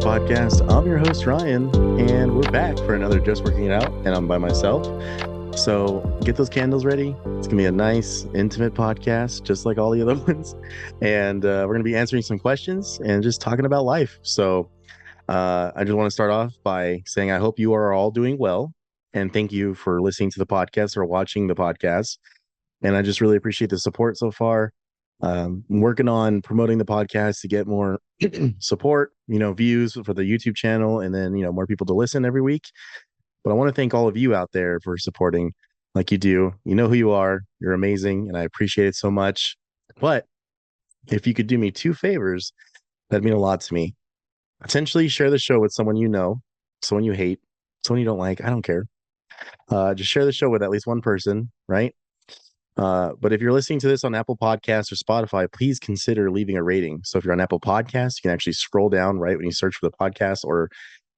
Podcast. I'm your host, Ryan, and we're back for another Just Working It Out, and I'm by myself. So get those candles ready. It's going to be a nice, intimate podcast, just like all the other ones. And we're going to be answering some questions and just talking about life. So I just want to start off by saying I hope you are all doing well. And thank you for listening to the podcast or watching the podcast. And I just really appreciate the support so far. I'm working on promoting the podcast to get more support, views for the YouTube channel, and then, more people to listen every week. But I want to thank all of you out there for supporting like you do. You know who you are. You're amazing, and I appreciate it so much. But if you could do me two favors, that'd mean a lot to me. Potentially share the show with someone you know, someone you hate, someone you don't like. I don't care. Just share the show with at least one person, right? But if you're listening to this on Apple Podcasts or Spotify, please consider leaving a rating. So if you're on Apple Podcasts, you can actually scroll down right when you search for the podcast or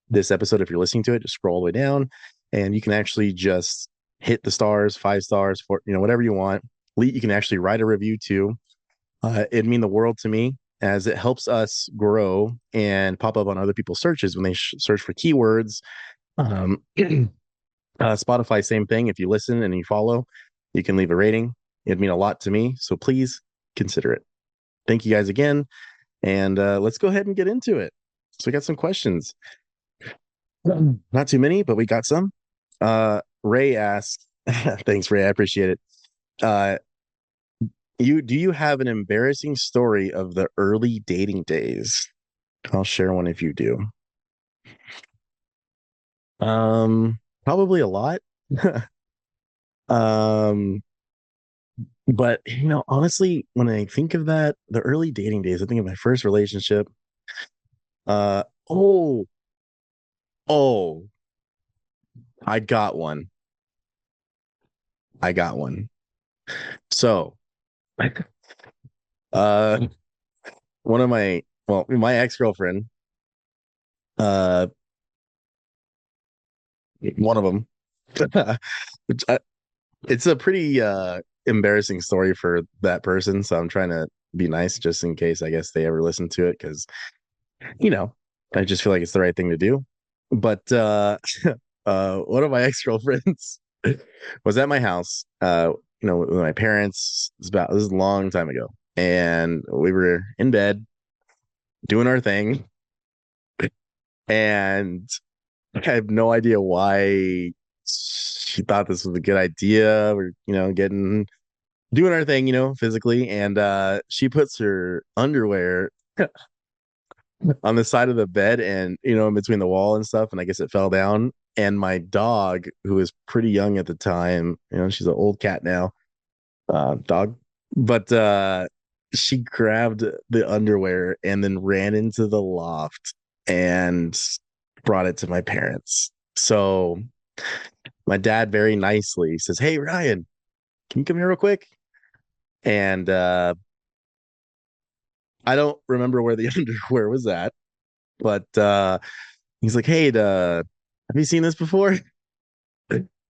this episode. If you're listening to it, just scroll all the way down and you can actually just hit the stars, 5 stars, for whatever you want. You can actually write a review too. It'd mean the world to me as it helps us grow and pop up on other people's searches when they search for keywords. Spotify, same thing. If you listen and you follow, you can leave a rating. It'd mean a lot to me. So please consider it. Thank you guys again. And let's go ahead and get into it. So we got some questions. Not too many, but we got some. Ray asked, thanks, Ray. I appreciate it. Do you have an embarrassing story of the early dating days? I'll share one if you do. Probably a lot. But honestly, when I think of that, the early dating days, I think of my first relationship. Uh oh, oh, I got one. I got one. So, uh one of my ex-girlfriend, uh one of them. It's a pretty embarrassing story for that person, so I'm trying to be nice just in case I guess they ever listen to it because you know, I just feel like it's the right thing to do. But one of my ex-girlfriends was at my house, with my parents. This is a long time ago. And we were in bed doing our thing. And I have no idea why she thought this was a good idea. We're, doing our thing, physically. And she puts her underwear on the side of the bed and in between the wall and stuff, and I guess it fell down, and my dog, who was pretty young at the time, she's an old cat now, dog, but she grabbed the underwear and then ran into the loft and brought it to my parents. So my dad very nicely says, "Hey, Ryan, can you come here real quick?" And I don't remember where the underwear was at, but he's like, "Hey, have you seen this before?"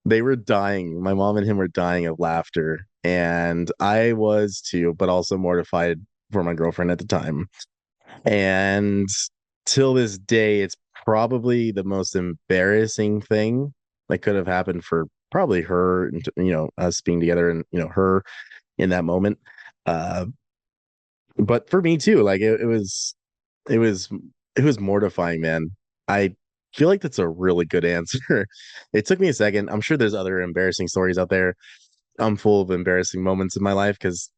They were dying. My mom and him were dying of laughter, and I was too, but also mortified for my girlfriend at the time. And till this day, it's probably the most embarrassing thing that could have happened for probably her, and us being together, and her in that moment. Uh, but for me too, like it was it was mortifying, man. I feel like that's a really good answer. It took me a second. I'm sure there's other embarrassing stories out there. I'm full of embarrassing moments in my life because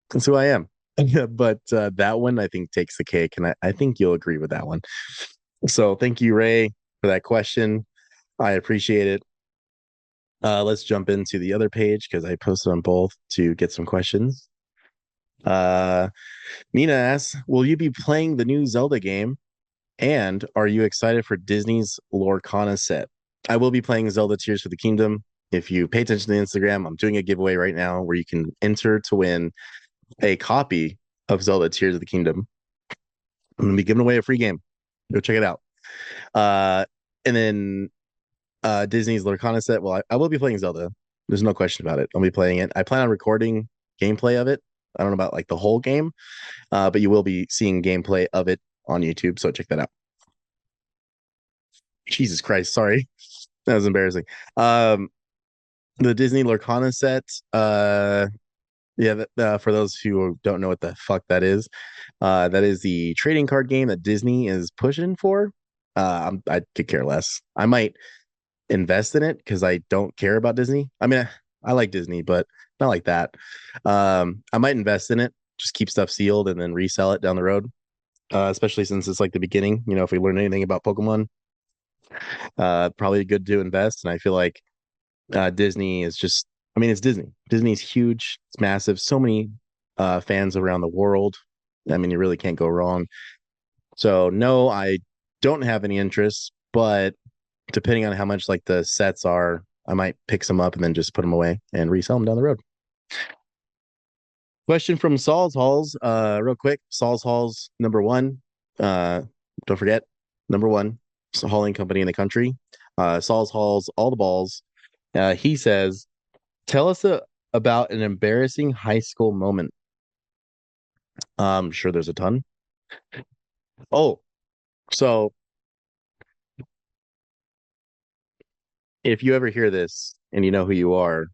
that's who I am. But that one I think takes the cake, and I think you'll agree with that one. So thank you, Ray, for that question. I appreciate it. Let's jump into the other page because I posted on both to get some questions. Uh, Nina asks, will you be playing the new Zelda game? And are you excited for Disney's Lorcana set? I will be playing Zelda Tears for the Kingdom. If you pay attention to the Instagram, I'm doing a giveaway right now where you can enter to win a copy of Zelda Tears of the Kingdom. I'm going to be giving away a free game. Go check it out. Uh, and then Disney's Lorcana set. Well, I will be playing Zelda. There's no question about it. I'll be playing it. I plan on recording gameplay of it. I don't know about like the whole game, but you will be seeing gameplay of it on YouTube. So check that out. Jesus Christ, sorry. That was embarrassing. Um, the Disney Lorcana set. Yeah, for those who don't know what the fuck that is the trading card game that Disney is pushing for. I could care less. I might invest in it because I don't care about Disney. I mean, I like Disney, but not like that. I might invest in it, just keep stuff sealed and then resell it down the road. Especially since it's like the beginning. You know, if we learn anything about Pokemon, probably good to invest. And I feel like Disney is just, I mean, it's Disney. Disney's huge. It's massive. So many fans around the world. I mean, you really can't go wrong. So no, I don't have any interest, but depending on how much like the sets are, I might pick some up and then just put them away and resell them down the road. Question from Saul's Halls, real quick. Saul's Halls, number one. Don't forget, number one hauling company in the country. Saul's Halls, all the balls. He says, tell us about an embarrassing high school moment. I'm sure there's a ton. Oh, so if you ever hear this and you know who you are,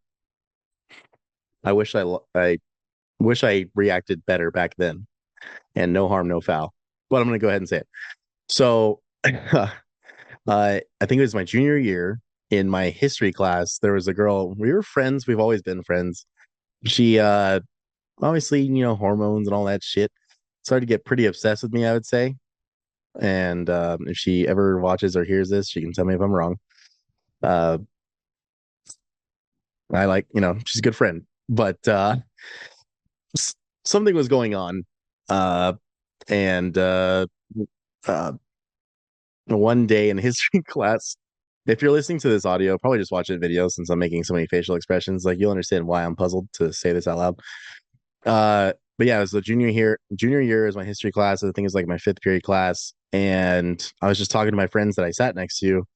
I wish I reacted better back then, and no harm, no foul. But I'm gonna go ahead and say it. So, I think it was my junior year in my history class. There was a girl. We were friends. We've always been friends. She obviously, you know, hormones and all that shit started to get pretty obsessed with me, I would say. And if she ever watches or hears this, she can tell me if I'm wrong. Uh, I like, you know, she's a good friend, but s- something was going on. Uh, and uh, one day in history class, if you're listening to this audio, probably just watch a video since I'm making so many facial expressions. Like you'll understand why I'm puzzled to say this out loud. But yeah, it was the junior year. Junior year is my history class. I think it was like my fifth period class, and I was just talking to my friends that I sat next to,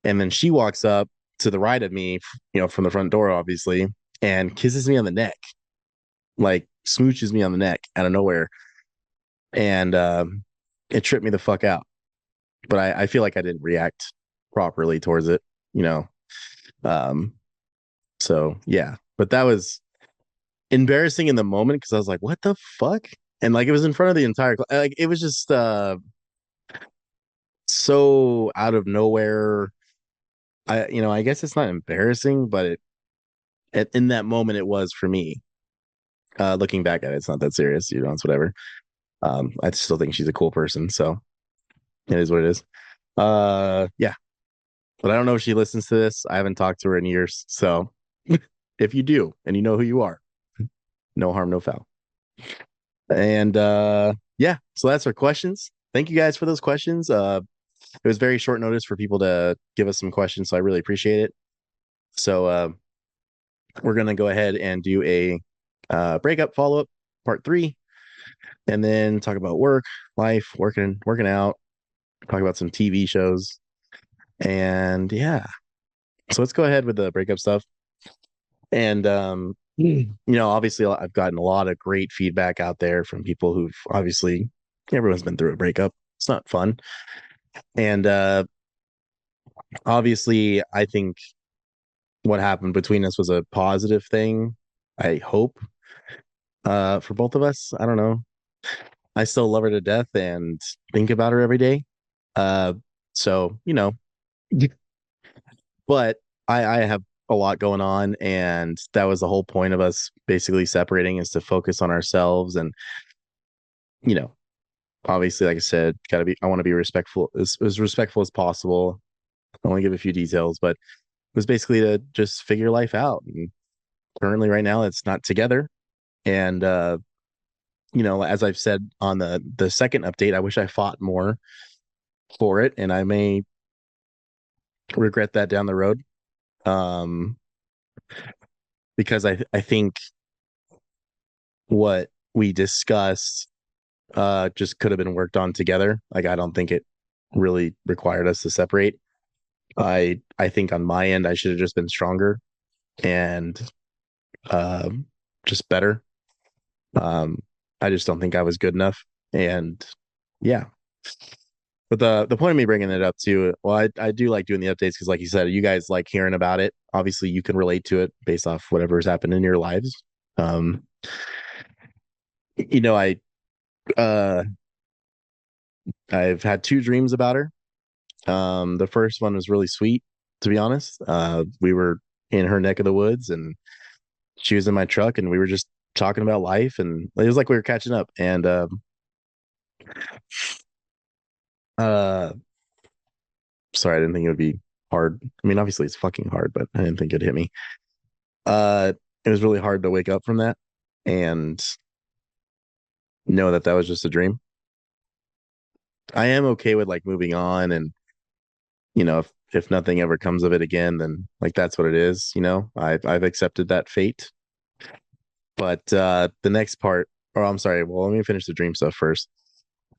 and then she walks up to the right of me, you know, from the front door, obviously, and kisses me on the neck, like smooches me on the neck out of nowhere, and it tripped me the fuck out. But I feel like I didn't react properly towards it, you know. Um, so yeah, but that was embarrassing in the moment because I was like, what the fuck? And like it was in front of the entire like it was just so out of nowhere. I guess it's not embarrassing, but in that moment it was for me. Looking back at it, it's not that serious, you know, it's whatever. I still think she's a cool person, so it is what it is. Yeah. But I don't know if she listens to this. I haven't talked to her in years. So if you do and you know who you are, no harm, no foul. And yeah, so that's our questions. Thank you guys for those questions. It was very short notice for people to give us some questions, so I really appreciate it. So we're gonna go ahead and do a breakup follow up part three, and then talk about work, life, working out, talk about some TV shows, and yeah. So let's go ahead with the breakup stuff. And you know, obviously, I've gotten a lot of great feedback out there from people who've obviously everyone's been through a breakup. It's not fun, and obviously, I think what happened between us was a positive thing. I hope for both of us. I don't know. I still love her to death and think about her every day. Uh, so you know, but I have a lot going on, and that was the whole point of us basically separating is to focus on ourselves. And you know, obviously, like I said, gotta be. I want to be respectful, as respectful as possible. I want to give a few details, but it was basically to just figure life out. And currently, right now, it's not together, and as I've said on the second update, I wish I fought more for it, and I may regret that down the road. Um, because I think what we discussed just could have been worked on together. Like I don't think it really required us to separate. I think on my end I should have just been stronger and um just better. Um I just don't think I was good enough. And yeah. But the point of me bringing it up too, well, I do like doing the updates because, like you said, you guys like hearing about it. Obviously, you can relate to it based off whatever's happened in your lives. Um, you know, uh, I've had two dreams about her. The first one was really sweet, to be honest. We were in her neck of the woods, and she was in my truck, and we were just talking about life, and it was like we were catching up. And uh, sorry, I didn't think it would be hard. I mean, obviously, it's fucking hard, but I didn't think it'd hit me. It was really hard to wake up from that and know that that was just a dream. I am okay with like moving on, and if nothing ever comes of it again, then like that's what it is. I've accepted that fate. But the next part, or I'm sorry, well, let me finish the dream stuff first.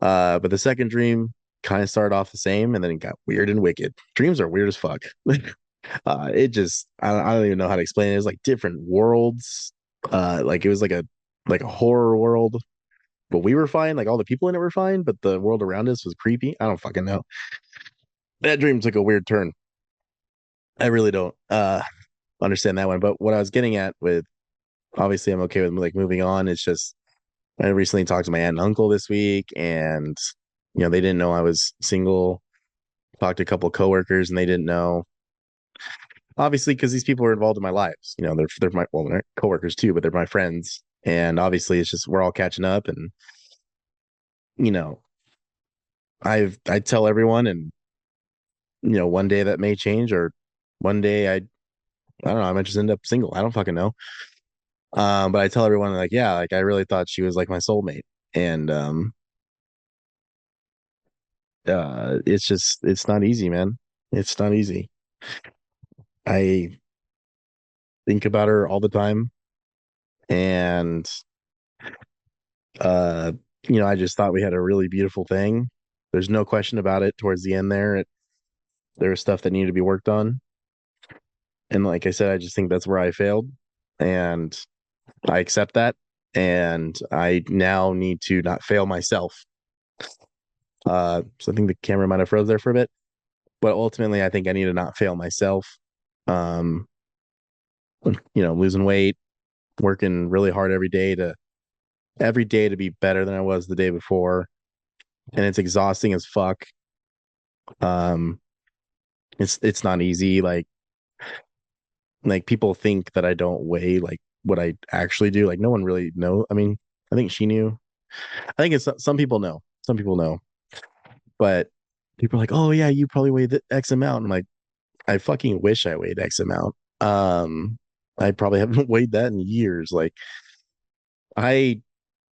But the second dream kind of started off the same, and then it got weird and wicked. Dreams are weird as fuck. It just I don't even know how to explain it. It was like different worlds. Like it was like a horror world, but we were fine. Like all the people in it were fine, but the world around us was creepy. I don't fucking know. That dream took a weird turn. I really don't understand that one. But what I was getting at with, obviously I'm okay with like moving on. It's just I recently talked to my aunt and uncle this week, and they didn't know I was single. Talked to a couple of coworkers, and they didn't know. Obviously, because these people are involved in my lives. They're my, well, they're coworkers too, but they're my friends. And obviously, it's just we're all catching up, and you know, I tell everyone, and one day that may change, or one day I don't know, I might just end up single. I don't fucking know. But I tell everyone like, yeah, like I really thought she was like my soulmate, and it's not easy, man. It's not easy. I think about her all the time, and uh, I just thought we had a really beautiful thing. There's no question about it. Towards the end there was stuff that needed to be worked on, and like I said, I just think that's where I failed, and I accept that, and I now need to not fail myself. So I think the camera might have froze there for a bit, but ultimately, I think I need to not fail myself. Um, losing weight, working really hard every day to be better than I was the day before, and it's exhausting as fuck. Um, it's not easy. Like people think that I don't weigh like what I actually do. Like no one really know. I mean, I think she knew. I think it's some people know. Some people know, but people are like, "Oh yeah, you probably weigh the X amount." I'm like, I fucking wish I weighed X amount. I probably haven't weighed that in years. Like I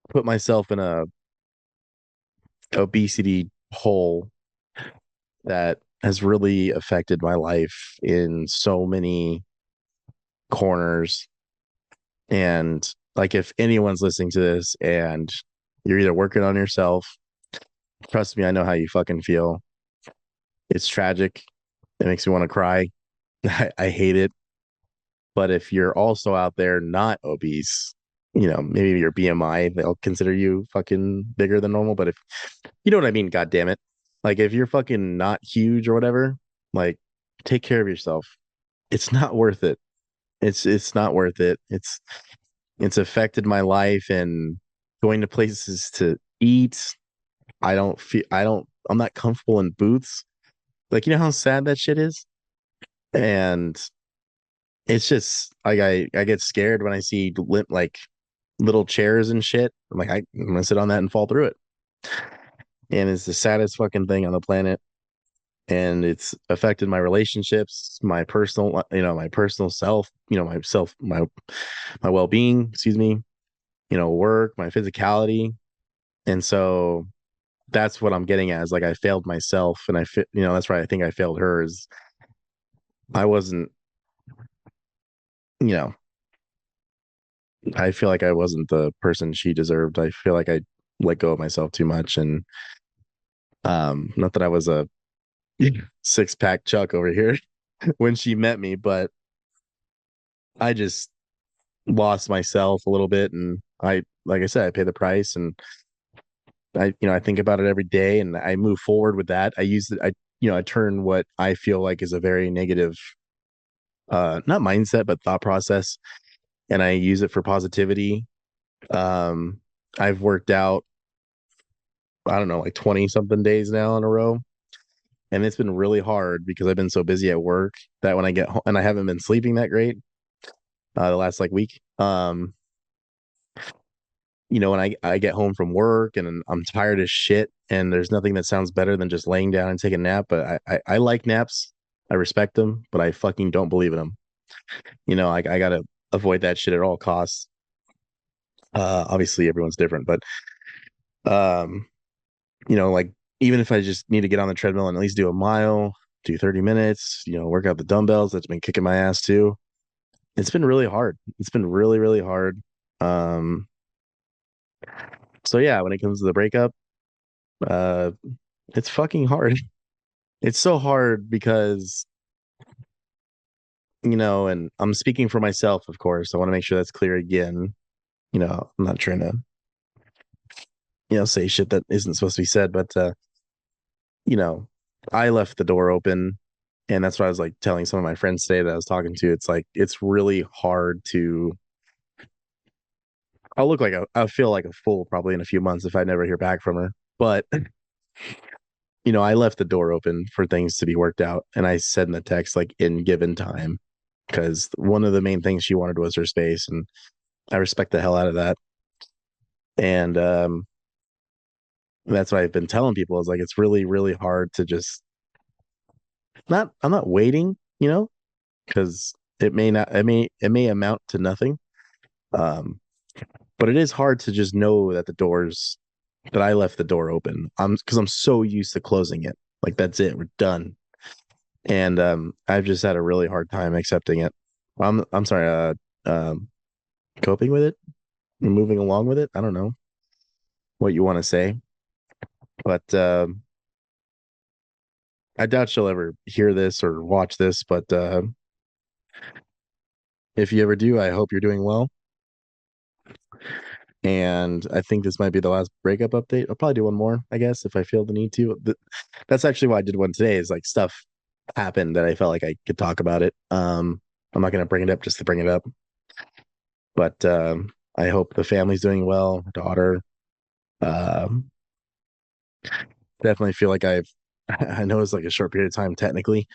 put myself in a obesity hole that has really affected my life in so many corners. And like, if anyone's listening to this and you're either working on yourself, trust me, I know how you fucking feel. It's tragic. It makes me want to cry. I hate it. But if you're also out there not obese, maybe your BMI, they'll consider you fucking bigger than normal. But if you know what I mean, God damn it. Like if you're fucking not huge or whatever, like take care of yourself. It's not worth it. It's not worth it. It's affected my life, and going to places to eat. I'm not comfortable in booths. Like, you know how sad that shit is? And it's just like I get scared when I see like little chairs and shit. I'm gonna sit on that and fall through it. And it's the saddest fucking thing on the planet. And it's affected my relationships, my personal, my personal self, my well-being, excuse me. work, my physicality. And so that's what I'm getting at is like I failed myself and that's why I think I failed her is I wasn't, you know, I feel like I wasn't the person she deserved. I feel like I let go of myself too much and not that I was a six-pack Chuck over here when she met me, but I just lost myself a little bit and like I said, I pay the price and I think about it every day and I move forward with that. I use it I turn what I feel like is a very negative not mindset but thought process and I use it for positivity. Um I've worked out I don't know like 20 something days now in a row and it's been really hard because I've been so busy at work that when I get home and I haven't been sleeping that great the last like week. When I get home from work and I'm tired as shit and there's nothing that sounds better than just laying down and taking a nap. But I like naps. I respect them, but I fucking don't believe in them. I gotta avoid that shit at all costs. Obviously everyone's different, but um, like even if I just need to get on the treadmill and at least do a mile, do 30 minutes, work out the dumbbells, that's been kicking my ass too. It's been really hard. It's been really, really hard. Um, so yeah, when it comes to the breakup, uh, it's fucking hard. It's so hard because, and I'm speaking for myself, of course. I want to make sure that's clear again. I'm not trying to, say shit that isn't supposed to be said, but, you know, I left the door open. And that's what I was like telling some of my friends today that I was talking to. It's like, it's really hard to, I'll feel like a fool probably in a few months if I never hear back from her. But, I left the door open for things to be worked out. And I said in the text, like, in given time, because one of the main things she wanted was her space. And I respect the hell out of that. And that's what I've been telling people is like it's really, really hard to just not I'm not waiting, because it may not it may amount to nothing. Um, but it is hard to just know that the doors that I left the door open. I'm so used to closing it. Like that's it, we're done. And I've just had a really hard time accepting it. I'm sorry, coping with it, moving along with it. I don't know what you want to say, but I doubt she'll ever hear this or watch this, but if you ever do, I hope you're doing well. And I think this might be the last breakup update. I'll probably do one more, I guess, if I feel the need to. That's actually why I did one today, is like stuff happened that I felt like I could talk about it. I'm not going to bring it up just to bring it up, but I hope the family's doing well, daughter. Um, Definitely feel like I know it's like a short period of time technically,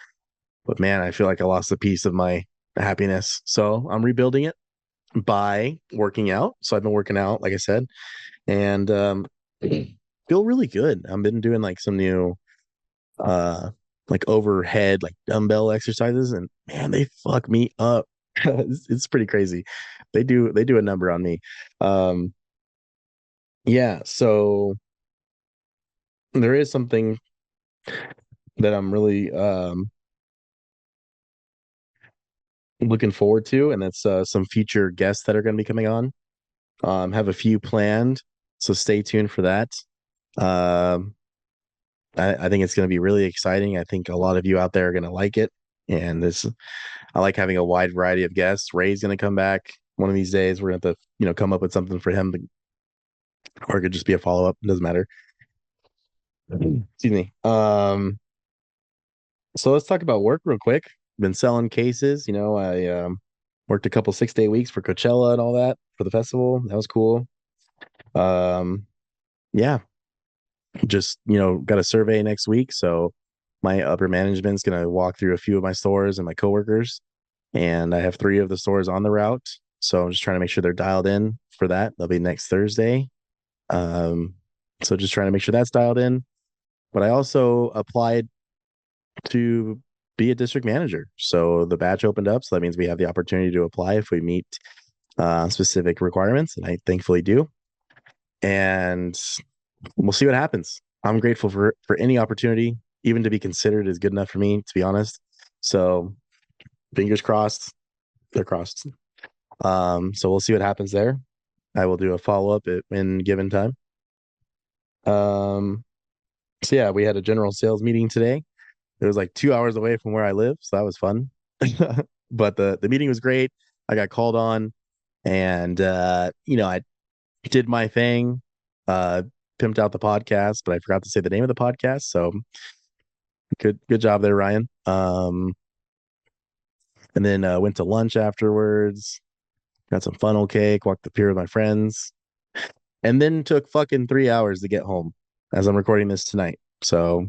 but man, I feel like I lost a piece of my happiness. So I'm rebuilding it by working out. So I've been working out, like I said, and feel really good. I've been doing like some new uh like overhead like dumbbell exercises, and man, they fuck me up. It's pretty crazy. They do a number on me. Um yeah, so there is something that I'm really looking forward to, and that's some future guests that are going to be coming on. Have a few planned, so stay tuned for that. Um, I think it's going to be really exciting. I think a lot of you out there are going to like it, and I like having a wide variety of guests. Ray's going to come back one of these days. We're going to have to, come up with something for him, or it could just be a follow up. It doesn't matter. Excuse me. So let's talk about work real quick. Been selling cases. I worked a couple 6-day weeks for Coachella and all that for the festival. That was cool. Um, yeah, just got a survey next week, so my upper management's gonna walk through a few of my stores and my coworkers, and I have 3 of the stores on the route, so I'm just trying to make sure they're dialed in for that. They'll be next Thursday. Um, so just trying to make sure that's dialed in. But I also applied to be a district manager. So the batch opened up. So that means we have the opportunity to apply if we meet specific requirements, and I thankfully do. And we'll see what happens. I'm grateful for any opportunity, even to be considered is good enough for me, to be honest. So fingers crossed, they're crossed. So we'll see what happens there. I will do a follow up in given time. Um, so yeah, we had a general sales meeting today. It was like 2 hours away from where I live, so that was fun. But the meeting was great. I got called on, and I did my thing, uh, pimped out the podcast, but I forgot to say the name of the podcast. So good job there, Ryan. And then went to lunch afterwards, got some funnel cake, walked the pier with my friends, and then took fucking 3 hours to get home as I'm recording this tonight. So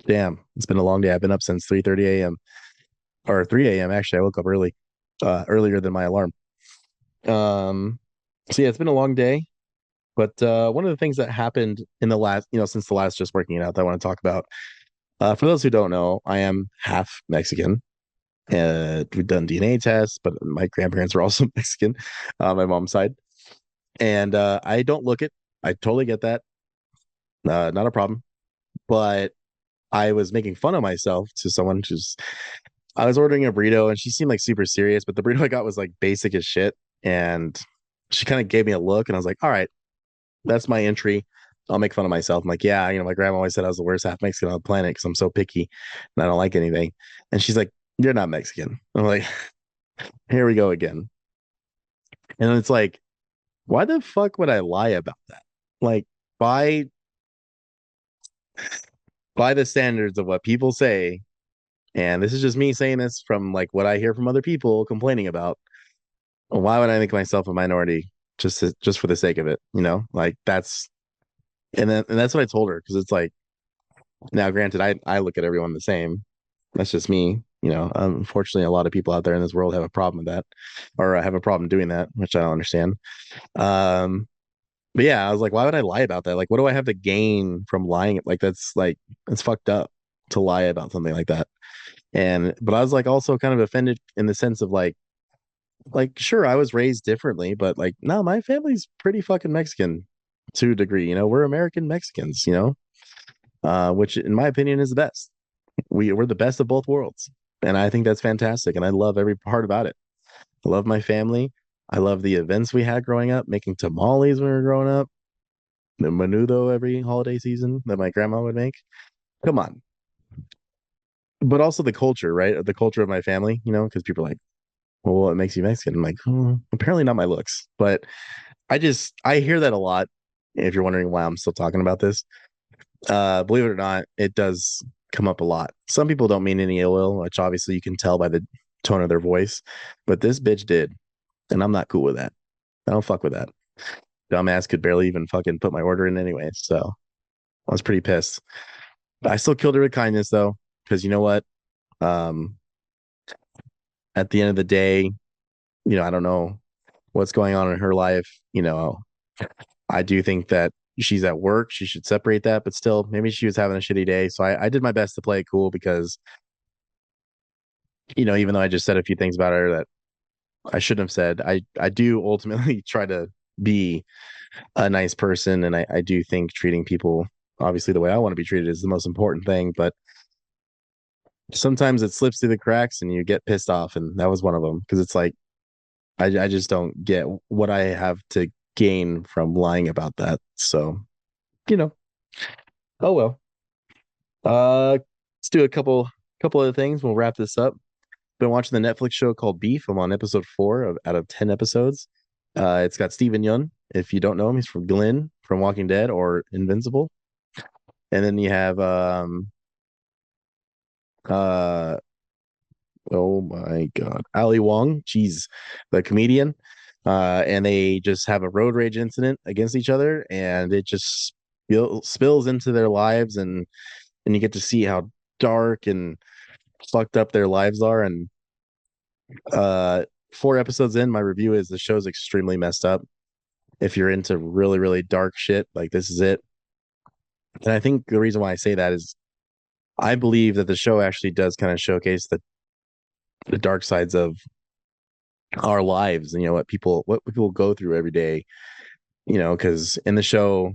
damn, it's been a long day. I've been up since 3:30 a.m. or 3 a.m. Actually, I woke up early, earlier than my alarm. Um, so yeah, it's been a long day. But one of the things that happened in the last, since the last just working it out that I want to talk about, for those who don't know, I am half Mexican. We've done DNA tests, but my grandparents are also Mexican, my mom's side. And I don't look it. I totally get that. Not a problem. But I was making fun of myself to someone who's, I was ordering a burrito and she seemed like super serious, but the burrito I got was like basic as shit. And she kind of gave me a look and I was like, all right, that's my entry. I'll make fun of myself. I'm like, yeah, my grandma always said I was the worst half Mexican on the planet because I'm so picky and I don't like anything. And she's like, you're not Mexican. I'm like, here we go again. And it's like, why the fuck would I lie about that? Like, by by the standards of what people say, and this is just me saying this from like what I hear from other people complaining about. Why would I make myself a minority just for the sake of it? Like and that's what I told her because it's like now, granted, I look at everyone the same. That's just me. Unfortunately, a lot of people out there in this world have a problem with that, or have a problem doing that, which I don't understand. Um, but yeah, I was like, why would I lie about that? Like, what do I have to gain from lying? Like, that's fucked up to lie about something like that. But I was like also kind of offended in the sense of sure, I was raised differently, but like, no, my family's pretty fucking Mexican to a degree. We're American Mexicans. Which in my opinion is the best. We're the best of both worlds, and I think that's fantastic. And I love every part about it. I love my family. I love the events we had growing up, making tamales when we were growing up, the menudo every holiday season that my grandma would make. Come on. But also the culture, right? The culture of my family, because people are like, well, what makes you Mexican? I'm like, apparently not my looks. But I hear that a lot. If you're wondering why I'm still talking about this, believe it or not, it does come up a lot. Some people don't mean any ill will, which obviously you can tell by the tone of their voice. But this bitch did, and I'm not cool with that. I don't fuck with that. Dumbass could barely even fucking put my order in anyway. So I was pretty pissed. But I still killed her with kindness though, because you know what? Um, at the end of the day, I don't know what's going on in her life. I do think that she's at work. She should separate that, but still, maybe she was having a shitty day. So I did my best to play it cool because, even though I just said a few things about her that I shouldn't have said, I do ultimately try to be a nice person. And I do think treating people obviously the way I want to be treated is the most important thing. But sometimes it slips through the cracks and you get pissed off. And that was one of them because it's like, I just don't get what I have to gain from lying about that. So, you know, oh well. Let's do a couple other things. We'll wrap this up. Been watching the Netflix show called Beef. I'm on episode 4 out of 10 episodes. It's got Steven Yeun. If you don't know him, he's from Glenn from Walking Dead or Invincible. And then you have uh oh my God, Ali Wong. She's the comedian. And they just have a road rage incident against each other, and it just spills into their lives, and you get to see how dark and fucked up their lives are. And uh 4 episodes in, my review is the show's extremely messed up. If you're into really, really dark shit, like this is it. And I think the reason why I say that is I believe that the show actually does kind of showcase the dark sides of our lives and what people go through every day. Because in the show,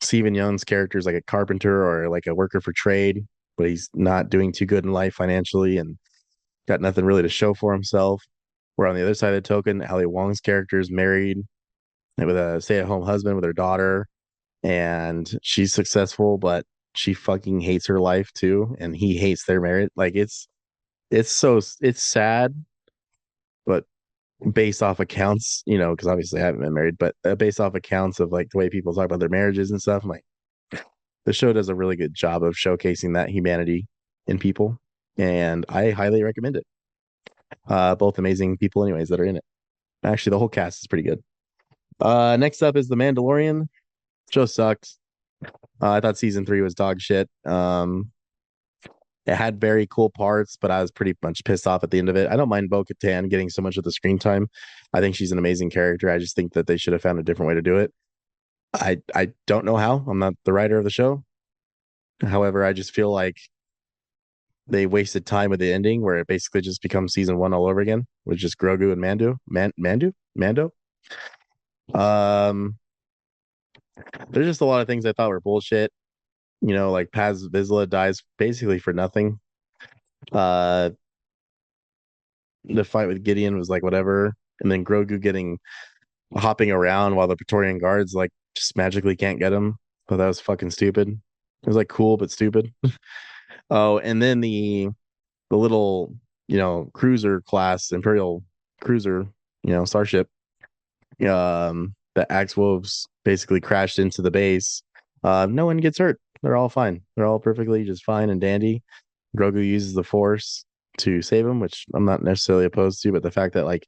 Stephen Young's character is like a carpenter or like a worker for trade, but he's not doing too good in life financially and got nothing really to show for himself. Where on the other side of the token, Ali Wong's character is married with a stay-at-home husband with her daughter, and she's successful, but she fucking hates her life too, and he hates their marriage. Like it's sad, but based off accounts, because obviously I haven't been married, but based off accounts of like the way people talk about their marriages and stuff, I'm like, the show does a really good job of showcasing that humanity in people, and I highly recommend it. Both amazing people, anyways, that are in it. Actually, the whole cast is pretty good. Next up is The Mandalorian. Show sucks. I thought season 3 was dog shit. It had very cool parts, but I was pretty much pissed off at the end of it. I don't mind Bo-Katan getting so much of the screen time. I think she's an amazing character. I just think that they should have found a different way to do it. I don't know how. I'm not the writer of the show. However, I just feel like they wasted time with the ending where it basically just becomes season 1 all over again with just Grogu and Mando. Um, there's just a lot of things I thought were bullshit. Like Paz Vizsla dies basically for nothing. Uh, the fight with Gideon was like whatever, and then Grogu getting hopping around while the Praetorian guards like just magically can't get him. But that was fucking stupid. It was like cool but stupid. Oh, and then the little cruiser class Imperial cruiser starship that Axe Wolves basically crashed into the base. No one gets hurt. They're all fine. They're all perfectly just fine and dandy. Grogu uses the Force to save him, which I'm not necessarily opposed to, but the fact that like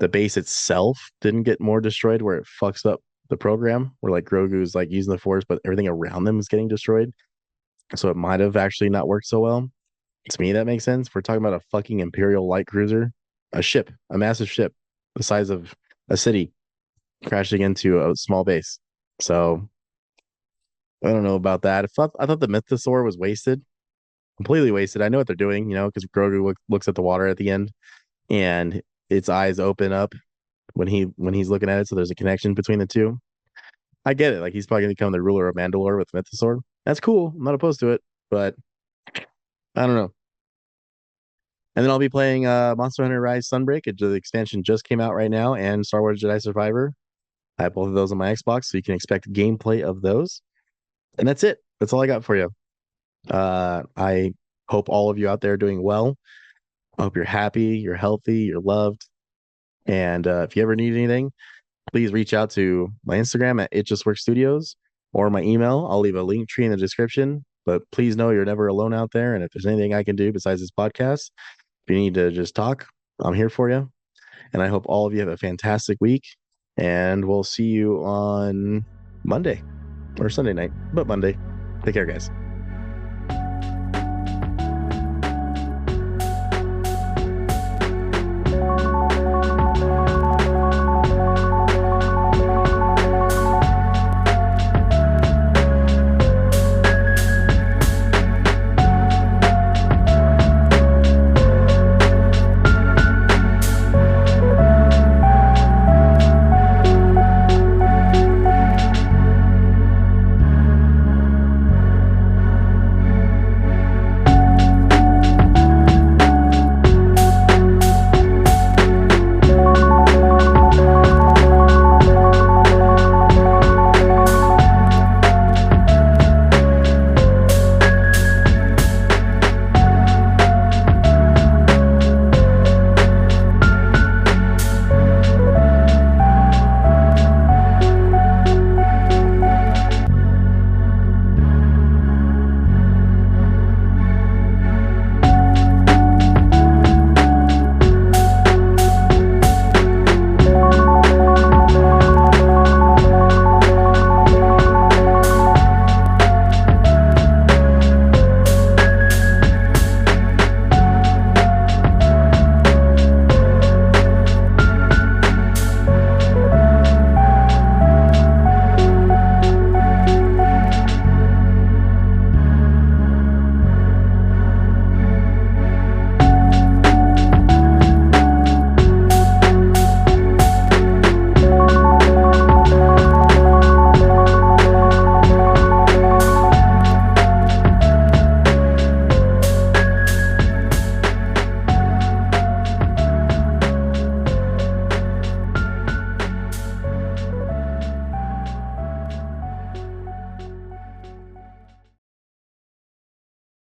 the base itself didn't get more destroyed where it fucks up the program, where like Grogu's like using the Force, but everything around them is getting destroyed. So it might have actually not worked so well. To me, that makes sense. We're talking about a fucking Imperial light cruiser, a ship, a massive ship the size of a city crashing into a small base. So I don't know about that. I thought the Mythosaur was wasted, completely wasted. I know what they're doing, because Grogu looks at the water at the end, and its eyes open up when he's looking at it. So there's a connection between the two. I get it. Like he's probably gonna become the ruler of Mandalore with Mythosaur. That's cool. I'm not opposed to it, but I don't know. And then I'll be playing Monster Hunter Rise Sunbreak. The expansion just came out right now, and Star Wars Jedi Survivor. I have both of those on my Xbox, so you can expect gameplay of those. And that's it. That's all I got for you. I hope all of you out there are doing well. I hope you're happy, you're healthy, you're loved. And if you ever need anything, please reach out to my Instagram at ItJustWorksStudios or my email. I'll leave a link tree in the description. But please know you're never alone out there. And if there's anything I can do besides this podcast, if you need to just talk, I'm here for you. And I hope all of you have a fantastic week. And we'll see you on Monday or Sunday night, but Monday. Take care, guys.